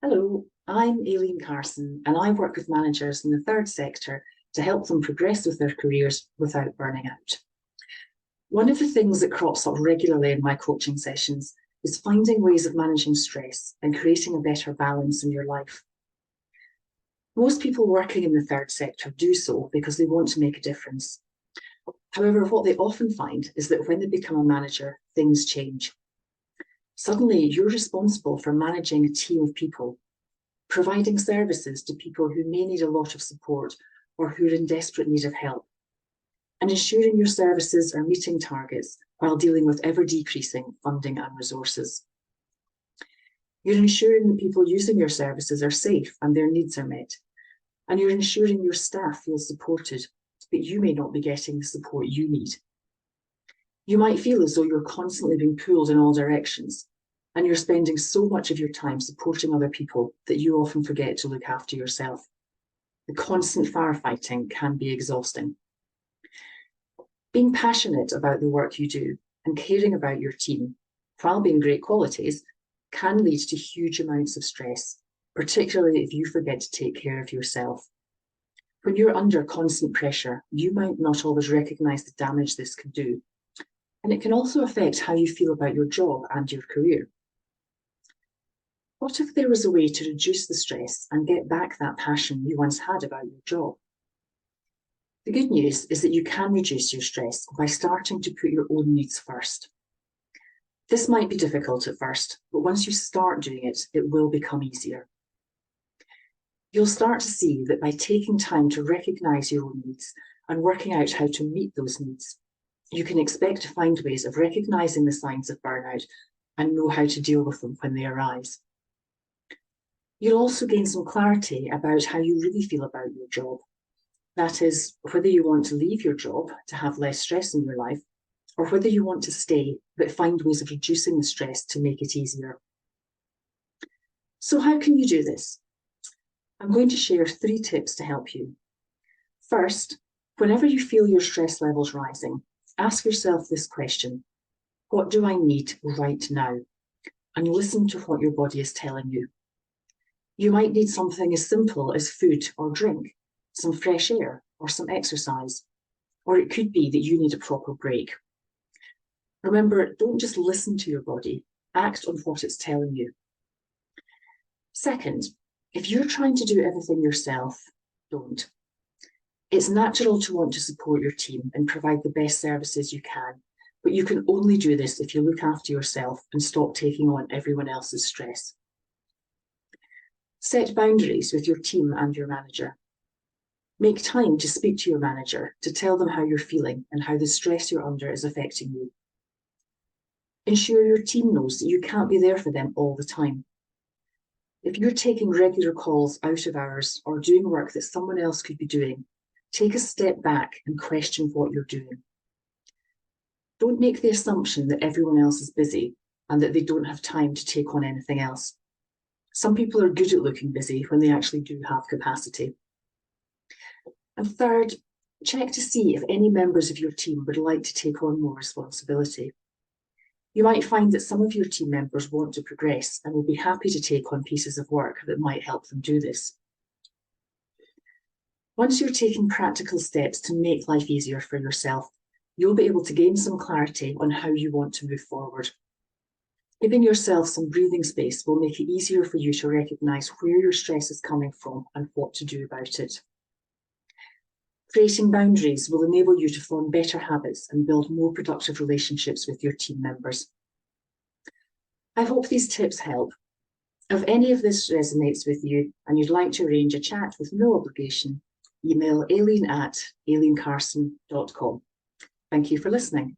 Hello, I'm Aileen Carson, and I work with managers in the third sector to help them progress with their careers without burning out. One of the things that crops up regularly in my coaching sessions is finding ways of managing stress and creating a better balance in your life. Most people working in the third sector do so because they want to make a difference. However, what they often find is that when they become a manager, things change. Suddenly, you're responsible for managing a team of people, providing services to people who may need a lot of support or who are in desperate need of help, and ensuring your services are meeting targets while dealing with ever-decreasing funding and resources. You're ensuring the people using your services are safe and their needs are met, and you're ensuring your staff feel supported, but you may not be getting the support you need. You might feel as though you're constantly being pulled in all directions, and you're spending so much of your time supporting other people that you often forget to look after yourself. The constant firefighting can be exhausting. Being passionate about the work you do and caring about your team, while being great qualities, can lead to huge amounts of stress, particularly if you forget to take care of yourself. When you're under constant pressure, you might not always recognise the damage this can do, and it can also affect how you feel about your job and your career. What if there was a way to reduce the stress and get back that passion you once had about your job? The good news is that you can reduce your stress by starting to put your own needs first. This might be difficult at first, but once you start doing it, it will become easier. You'll start to see that by taking time to recognise your own needs and working out how to meet those needs, you can expect to find ways of recognising the signs of burnout and know how to deal with them when they arise. You'll also gain some clarity about how you really feel about your job. That is, whether you want to leave your job to have less stress in your life, or whether you want to stay but find ways of reducing the stress to make it easier. So how can you do this? I'm going to share 3 tips to help you. First, whenever you feel your stress levels rising, ask yourself this question: what do I need right now? And listen to what your body is telling you. You might need something as simple as food or drink, some fresh air, or some exercise. Or it could be that you need a proper break. Remember, don't just listen to your body, act on what it's telling you. Second, if you're trying to do everything yourself, don't. It's natural to want to support your team and provide the best services you can, but you can only do this if you look after yourself and stop taking on everyone else's stress. Set boundaries with your team and your manager. Make time to speak to your manager to tell them how you're feeling and how the stress you're under is affecting you. Ensure your team knows that you can't be there for them all the time. If you're taking regular calls out of hours or doing work that someone else could be doing, take a step back and question what you're doing. Don't make the assumption that everyone else is busy and that they don't have time to take on anything else. Some people are good at looking busy when they actually do have capacity. And third, check to see if any members of your team would like to take on more responsibility. You might find that some of your team members want to progress and will be happy to take on pieces of work that might help them do this. Once you're taking practical steps to make life easier for yourself, you'll be able to gain some clarity on how you want to move forward. Giving yourself some breathing space will make it easier for you to recognise where your stress is coming from and what to do about it. Creating boundaries will enable you to form better habits and build more productive relationships with your team members. I hope these tips help. If any of this resonates with you and you'd like to arrange a chat with no obligation, email aileen@aileencarson.com. Thank you for listening.